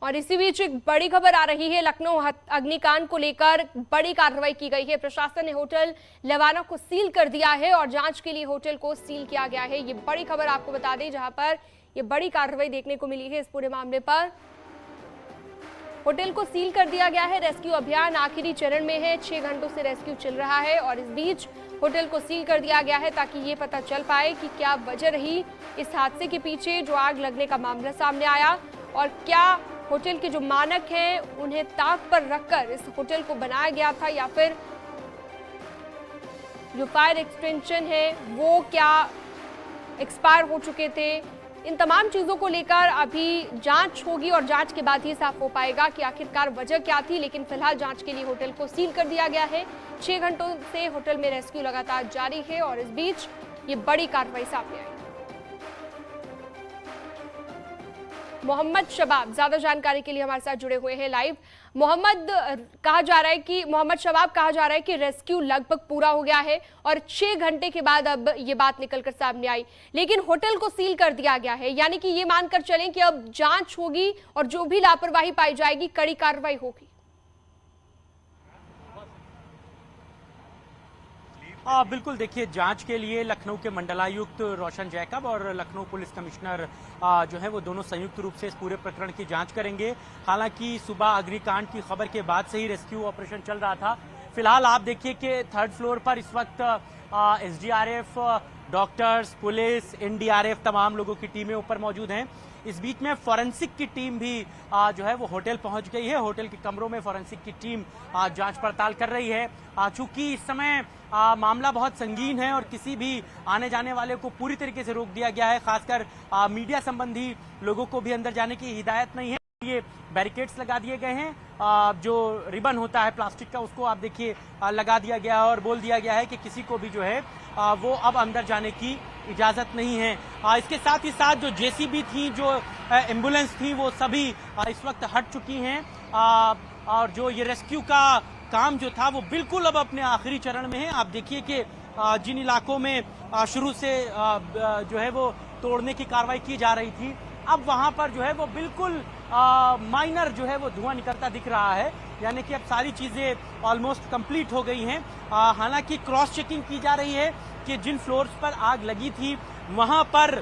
और इसी बीच एक बड़ी खबर आ रही है। लखनऊ अग्निकांड को लेकर बड़ी कार्रवाई की गई है। प्रशासन ने होटल लेवाना को सील कर दिया है और जांच के लिए होटल को सील किया गया है। ये बड़ी खबर आपको बता दें, जहां पर ये बड़ी कार्रवाई देखने को मिली है। इस पूरे मामले पर होटल को सील कर दिया गया है। रेस्क्यू अभियान आखिरी चरण में है। 6 घंटों से रेस्क्यू चल रहा है और इस बीच होटल को सील कर दिया गया है ताकि ये पता चल पाए कि क्या वजह रही इस हादसे के पीछे, जो आग लगने का मामला सामने आया, और क्या होटल के जो मानक हैं उन्हें ताक पर रखकर इस होटल को बनाया गया था, या फिर जो फायर एक्सटेंशन है वो क्या एक्सपायर हो चुके थे। इन तमाम चीजों को लेकर अभी जांच होगी और जांच के बाद ही साफ हो पाएगा कि आखिरकार वजह क्या थी। लेकिन फिलहाल जांच के लिए होटल को सील कर दिया गया है। 6 घंटों से होटल में रेस्क्यू लगातार जारी है और इस बीच ये बड़ी कार्रवाई सामने आई। मोहम्मद शबाब ज्यादा जानकारी के लिए हमारे साथ जुड़े हुए हैं लाइव। मोहम्मद, मोहम्मद शबाब, कहा जा रहा है कि रेस्क्यू लगभग पूरा हो गया है और 6 घंटे के बाद अब ये बात निकलकर सामने आई, लेकिन होटल को सील कर दिया गया है। यानी कि ये मानकर चलें कि अब जांच होगी और जो भी लापरवाही पाई जाएगी कड़ी कार्रवाई होगी। बिल्कुल, देखिए, जांच के लिए लखनऊ के मंडलायुक्त रोशन जैकब और लखनऊ पुलिस कमिश्नर जो है वो दोनों संयुक्त रूप से इस पूरे प्रकरण की जांच करेंगे। हालांकि सुबह अग्निकांड की खबर के बाद से ही रेस्क्यू ऑपरेशन चल रहा था। फिलहाल आप देखिए कि 3rd फ्लोर पर इस वक्त एसडीआरएफ, डॉक्टर्स, पुलिस, एनडीआरएफ, तमाम लोगों की टीमें ऊपर मौजूद हैं। इस बीच में फॉरेंसिक की टीम भी जो है वो होटल पहुंच गई है। होटल के कमरों में फॉरेंसिक की टीम जांच पड़ताल कर रही है। चूंकि इस समय मामला बहुत संगीन है और किसी भी आने जाने वाले को पूरी तरीके से रोक दिया गया है। खासकर मीडिया संबंधी लोगों को भी अंदर जाने की हिदायत नहीं है। ये बैरिकेड्स लगा दिए गए हैं। जो रिबन होता है प्लास्टिक का, उसको आप देखिए लगा दिया गया है और बोल दिया गया है कि किसी को भी जो है वो अब अंदर जाने की इजाजत नहीं है। इसके साथ ही साथ जो जेसीबी थी, जो एम्बुलेंस थी, वो सभी इस वक्त हट चुकी हैं। और जो ये रेस्क्यू का काम जो था वो बिल्कुल अब अपने आखिरी चरण में है। आप देखिए कि जिन इलाकों में शुरू से जो है वो तोड़ने की कार्रवाई की जा रही थी, अब वहां पर जो है वो बिल्कुल माइनर जो है वो धुआं निकलता दिख रहा है। यानी कि अब सारी चीजें ऑलमोस्ट कंप्लीट हो गई हैं। हालांकि क्रॉस चेकिंग की जा रही है कि जिन फ्लोर्स पर आग लगी थी वहां पर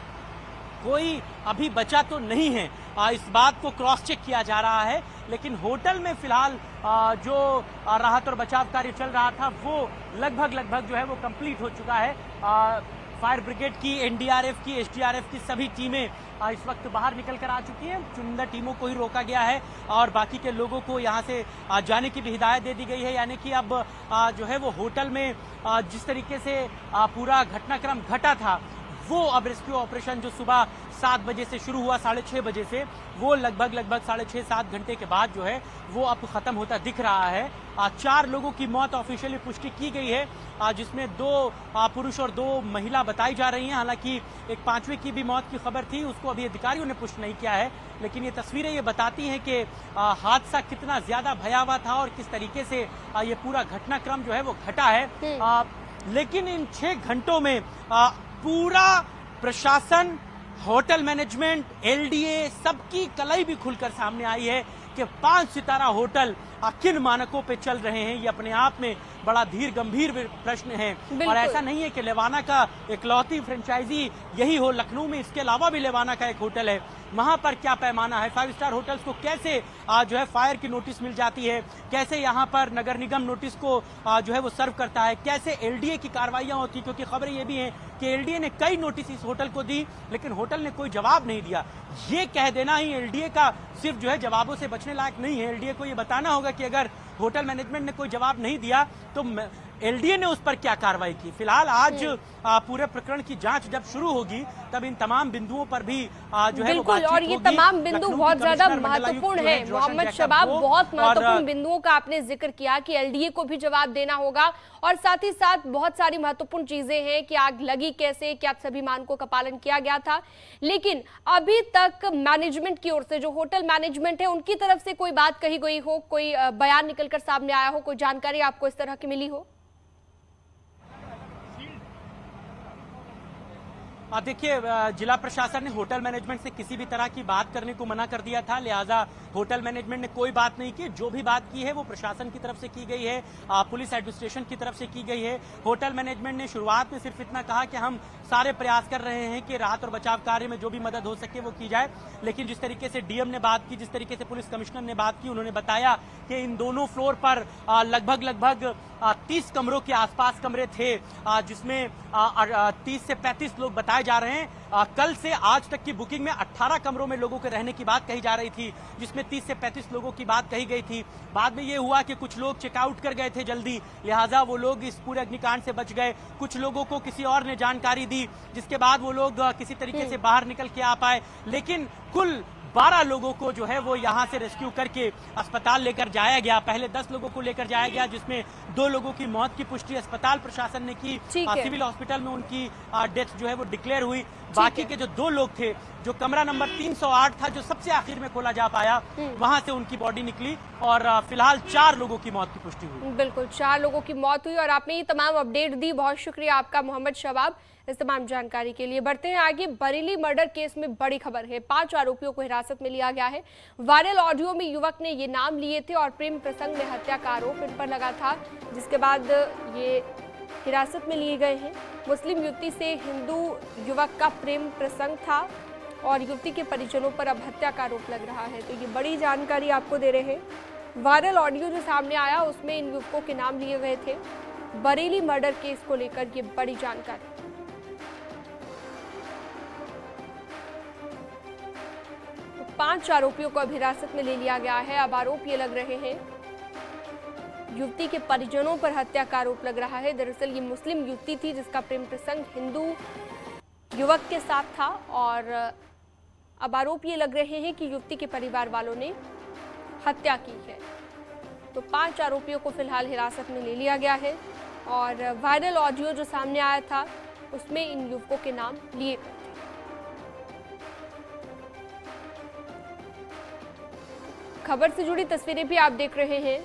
कोई अभी बचा तो नहीं है। इस बात को क्रॉस चेक किया जा रहा है। लेकिन होटल में फिलहाल जो राहत और बचाव कार्य चल रहा था वो लगभग जो है वो कंप्लीट हो चुका है। फायर ब्रिगेड की, एनडीआरएफ की, एसडीआरएफ की सभी टीमें इस वक्त बाहर निकल कर आ चुकी हैं। चुनिंदा टीमों को ही रोका गया है और बाकी के लोगों को यहां से जाने की भी हिदायत दे दी गई है। यानी कि अब जो है वो होटल में जिस तरीके से पूरा घटनाक्रम घटा था, वो अब रेस्क्यू ऑपरेशन जो सुबह 7 बजे से शुरू हुआ, 6:30 बजे से, वो लगभग 6.5-7 घंटे के बाद जो है वो अब खत्म होता दिख रहा है। 4 लोगों की मौत ऑफिशियली पुष्टि की गई है, जिसमें 2 पुरुष और 2 महिला बताई जा रही हैं। हालांकि एक 5वें की भी मौत की खबर थी, उसको अभी अधिकारियों ने पुष्टि नहीं किया है। लेकिन ये तस्वीरें ये बताती हैं कि हादसा कितना ज्यादा भयावह था और किस तरीके से ये पूरा घटनाक्रम जो है वो घटा है। लेकिन इन 6 घंटों में पूरा प्रशासन, होटल मैनेजमेंट, एलडीए, सबकी कलाई भी खुलकर सामने आई है कि 5 सितारा होटल किन मानकों पे चल रहे हैं। ये अपने आप में बड़ा धीर गंभीर प्रश्न है। और ऐसा नहीं है कि लेवाना का इकलौती फ्रेंचाइजी यही हो लखनऊ में, इसके अलावा भी लेवाना का एक होटल है। वहां पर क्या पैमाना है, 5 स्टार होटल्स को कैसे जो है फायर की नोटिस मिल जाती है, कैसे यहां पर नगर निगम नोटिस को जो है वो सर्व करता है, कैसे एलडीए की कार्रवाइयां होती, क्योंकि खबरें ये भी हैं कि एलडीए ने कई नोटिस इस होटल को दी लेकिन होटल ने कोई जवाब नहीं दिया। ये कह देना ही एलडीए का सिर्फ जो है जवाबों से बचने लायक नहीं है। एलडीए को ये बताना होगा कि अगर होटल मैनेजमेंट ने कोई जवाब नहीं दिया तो एलडीए ने उस पर क्या कार्रवाई की। फिलहाल आज पूरे प्रकरण की जांच जब शुरू होगी तब इन तमाम बिंदुओं पर भी जो है बिल्कुल, और ये तमाम बिंदु बहुत ज्यादा महत्वपूर्ण है। मोहम्मद शबाब, बहुत महत्वपूर्ण बिंदुओं का आपने जिक्र किया कि एलडीए को भी जवाब देना होगा और साथ ही साथ बहुत सारी महत्वपूर्ण चीजें हैं कि आग लगी कैसे, क्या सभी मानकों का पालन किया गया था। लेकिन अभी तक मैनेजमेंट की ओर से, जो होटल मैनेजमेंट है, उनकी तरफ से कोई बात कही गई हो, कोई बयान निकलकर सामने आया हो, कोई जानकारी आपको इस तरह की मिली हो? देखिए, जिला प्रशासन ने होटल मैनेजमेंट से किसी भी तरह की बात करने को मना कर दिया था, लिहाजा होटल मैनेजमेंट ने कोई बात नहीं की। जो भी बात की है वो प्रशासन की तरफ से की गई है, पुलिस एडमिनिस्ट्रेशन की तरफ से की गई है। होटल मैनेजमेंट ने शुरुआत में सिर्फ इतना कहा कि हम सारे प्रयास कर रहे हैं कि राहत और बचाव कार्य में जो भी मदद हो सके वो की जाए, लेकिन जिस तरीके से डीएम ने बात की, जिस तरीके से पुलिस कमिश्नर ने बात की, उन्होंने बताया कि इन दोनों फ्लोर पर लगभग 30 कमरों के आसपास कमरे थे, जिसमें 30 से 35 लोग बताए जा रहे हैं। कल से आज तक की बुकिंग में 18 कमरों में लोगों के रहने की बात कही जा रही थी, जिसमें 30 से 35 लोगों की बात कही गई थी। बाद में यह हुआ कि कुछ लोग चेकआउट कर गए थे जल्दी, लिहाजा वो लोग इस पूरे अग्निकांड से बच गए। कुछ लोगों को किसी और ने जानकारी दी, जिसके बाद वो लोग किसी तरीके से बाहर निकल के आ पाए, लेकिन कुल 12 लोगों को जो है वो यहां से रेस्क्यू करके अस्पताल लेकर जाया गया। पहले 10 लोगों को लेकर जाया गया, जिसमें 2 लोगों की मौत की पुष्टि अस्पताल प्रशासन ने की। सिविल हॉस्पिटल में उनकी डेथ जो है वो डिक्लेयर हुई। बाकी के जो 2 लोग थे, जो कमरा नंबर 308 था, जो सबसे आखिर में खोला जा पाया, वहां से उनकी बॉडी निकली और फिलहाल 4 लोगों की मौत की पुष्टि हुई। बिल्कुल, 4 लोगों की मौत हुई और आपने ये तमाम अपडेट दी, बहुत शुक्रिया आपका मोहम्मद शबाब इस तमाम जानकारी के लिए। बढ़ते हैं आगे। बरेली मर्डर केस में बड़ी खबर है, 5 आरोपियों को हिरासत में लिया गया है। वायरल ऑडियो में युवक ने ये नाम लिए थे और प्रेम प्रसंग में हत्या का आरोप इन पर लगा था, जिसके बाद ये हिरासत में लिए गए हैं। मुस्लिम युवती से हिंदू युवक का प्रेम प्रसंग था और युवती के परिजनों पर अब हत्या का आरोप लग रहा है, तो ये बड़ी जानकारी आपको दे रहे हैं। वायरल ऑडियो जो सामने आया उसमें इन युवकों के नाम लिए गए थे। बरेली मर्डर केस को लेकर ये बड़ी जानकारी। तो 5 आरोपियों को अब हिरासत में ले लिया गया है। अब आरोप ये लग रहे हैं, युवती के परिजनों पर हत्या का आरोप लग रहा है। दरअसल ये मुस्लिम युवती थी जिसका प्रेम प्रसंग हिंदू युवक के साथ था और अब आरोप ये लग रहे हैं कि युवती के परिवार वालों ने हत्या की है। तो 5 आरोपियों को फिलहाल हिरासत में ले लिया गया है और वायरल ऑडियो जो सामने आया था उसमें इन युवकों के नाम लिए गए थे। खबर से जुड़ी तस्वीरें भी आप देख रहे हैं।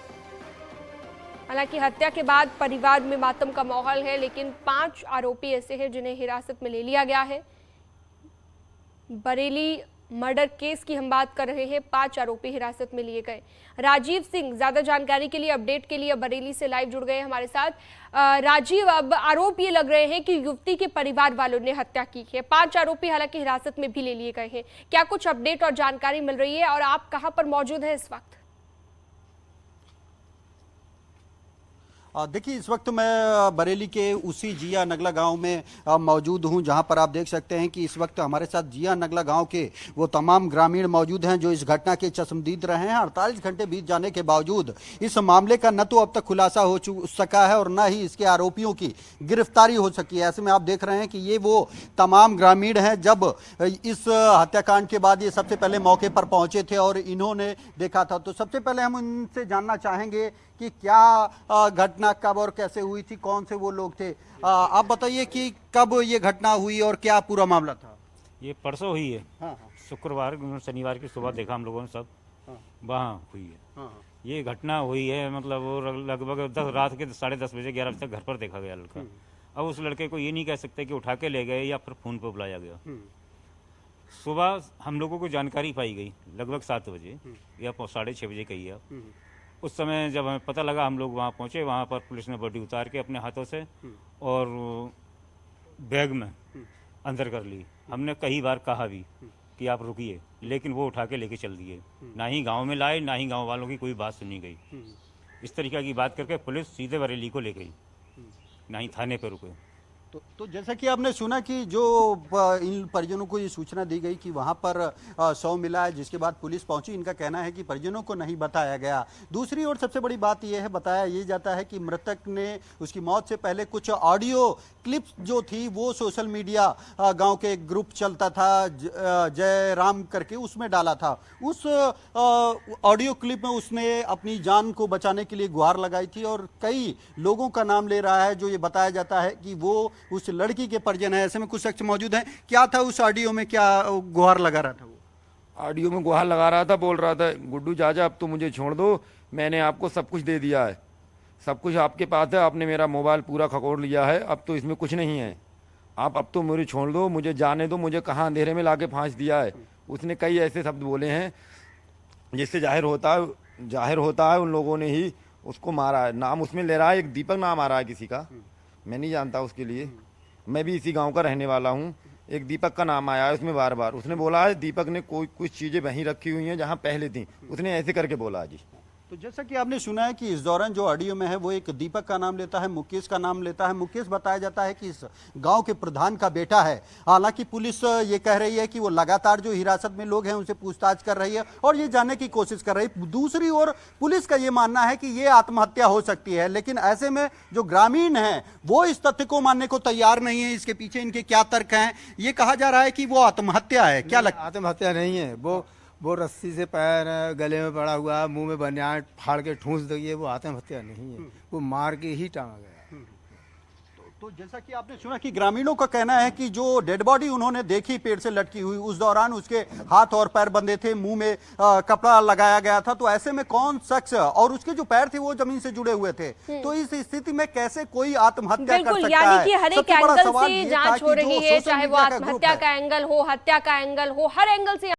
हालांकि हत्या के बाद परिवार में मातम का माहौल है, लेकिन 5 आरोपी ऐसे हैं जिन्हें हिरासत में ले लिया गया है। बरेली मर्डर केस की हम बात कर रहे हैं, 5 आरोपी हिरासत में लिए गए। राजीव सिंह ज्यादा जानकारी के लिए, अपडेट के लिए बरेली से लाइव जुड़ गए हमारे साथ। राजीव, अब आरोप ये लग रहे हैं कि युवती के परिवार वालों ने हत्या की है। 5 आरोपी हालांकि हिरासत में भी ले लिए गए हैं। क्या कुछ अपडेट और जानकारी मिल रही है और आप कहां पर मौजूद है इस वक्त? देखिए, इस वक्त मैं बरेली के उसी जिया नगला गांव में मौजूद हूं, जहां पर आप देख सकते हैं कि इस वक्त हमारे साथ जिया नगला गांव के वो तमाम ग्रामीण मौजूद हैं जो इस घटना के चश्मदीद रहे हैं। 48 घंटे बीत जाने के बावजूद इस मामले का न तो अब तक खुलासा हो सका है और न ही इसके आरोपियों की गिरफ्तारी हो सकी है। ऐसे में आप देख रहे हैं कि ये वो तमाम ग्रामीण हैं जब इस हत्याकांड के बाद ये सबसे पहले मौके पर पहुंचे थे और इन्होंने देखा था। तो सबसे पहले हम उनसे जानना चाहेंगे कि क्या घटना कब और कैसे हुई थी, कौन से वो लोग थे। आप बताइए कि कब ये घटना हुई और क्या पूरा मामला था। ये परसों हुई है। हाँ, शुक्रवार शनिवार की सुबह देखा हम लोगों ने सब। हाँ, वहाँ हुई है। हाँ, ये घटना हुई है, मतलब वो लगभग रात के 10:30 बजे 11 बजे तक घर पर देखा गया लड़का। अब उस लड़के को ये नहीं कह सकते कि उठा के ले गए या फिर फोन पर बुलाया गया। सुबह हम लोगों को जानकारी पाई गई लगभग 7 बजे या 6:30 बजे कही है। उस समय जब हमें पता लगा, हम लोग वहाँ पहुँचे। वहाँ पर पुलिस ने बॉडी उतार के अपने हाथों से और बैग में अंदर कर ली। हमने कई बार कहा भी कि आप रुकिए, लेकिन वो उठा के लेके चल दिए। ना ही गांव में लाए, ना ही गांव वालों की कोई बात सुनी गई। इस तरीके की बात करके पुलिस सीधे बरेली को ले गई, ना ही थाने पर रुके। तो जैसा कि आपने सुना कि जो इन परिजनों को ये सूचना दी गई कि वहाँ पर शव मिला है, जिसके बाद पुलिस पहुंची। इनका कहना है कि परिजनों को नहीं बताया गया। दूसरी ओर सबसे बड़ी बात यह है, बताया ये जाता है कि मृतक ने उसकी मौत से पहले कुछ ऑडियो क्लिप्स जो थी वो सोशल मीडिया गांव के एक ग्रुप चलता था जय राम करके, उसमें डाला था। उस ऑडियो क्लिप में उसने अपनी जान को बचाने के लिए गुहार लगाई थी और कई लोगों का नाम ले रहा है, जो ये बताया जाता है कि वो उस लड़की के परिजन है। ऐसे में कुछ शख्स मौजूद हैं। क्या था उस ऑडियो में, क्या गुहार लगा रहा था वो? ऑडियो में गुहार लगा रहा था, बोल रहा था, गुड्डू चाचा अब तो मुझे छोड़ दो, मैंने आपको सब कुछ दे दिया है, सब कुछ आपके पास है, आपने मेरा मोबाइल पूरा खकोड़ लिया है, अब तो इसमें कुछ नहीं है, आप अब तो मुझे छोड़ दो, मुझे जाने दो, मुझे कहाँ अंधेरे में लाके फांस दिया है। उसने कई ऐसे शब्द बोले हैं जिससे जाहिर होता है उन लोगों ने ही उसको मारा है। नाम उसमें ले रहा है, एक दीपक नाम आ रहा है किसी का, मैं नहीं जानता उसके लिए। मैं भी इसी गांव का रहने वाला हूँ। एक दीपक का नाम आया है उसमें बार बार। उसने बोला है दीपक ने कोई कुछ चीज़ें वहीं रखी हुई हैं जहाँ पहले थी, उसने ऐसे करके बोला जी। तो जैसा कि आपने सुना है कि इस दौरान जो ऑडियो में है वो एक दीपक का नाम लेता है, मुकेश का नाम लेता है। मुकेश बताया जाता है कि इस गांव के प्रधान का बेटा है। हालांकि पुलिस ये कह रही है कि वो लगातार जो हिरासत में लोग हैं उनसे पूछताछ कर रही है और ये जानने की कोशिश कर रही है। दूसरी ओर पुलिस का ये मानना है कि ये आत्महत्या हो सकती है, लेकिन ऐसे में जो ग्रामीण हैं वो इस तथ्य को मानने को तैयार नहीं है। इसके पीछे इनके क्या तर्क हैं? ये कहा जा रहा है कि वो आत्महत्या है। क्या लगता है? आत्महत्या नहीं है, वो रस्सी से पैर गले में पड़ा हुआ, मुंह में बनियान फाड़ के ठूंस दिए, वो आत्महत्या नहीं है, वो मार के ही टांगा गया। तो जैसा कि आपने सुना कि ग्रामीणों का कहना है कि जो डेड बॉडी उन्होंने देखी पेड़ से लटकी हुई, उस दौरान उसके हाथ और पैर बंधे थे, मुंह में कपड़ा लगाया गया था। तो ऐसे में कौन शख्स, और उसके जो पैर थे वो जमीन से जुड़े हुए थे, तो इस स्थिति में कैसे कोई आत्महत्या कर सकता है? यानी कि हर एक सबसे बड़ा एंगल सवाल से ये था जांच कि हो जो रही है, सोशल चाहे वो मीडिया का ग्रुप आत्महत्या है, का एंगल हो, हत्या का एंगल हो, हर एंगल से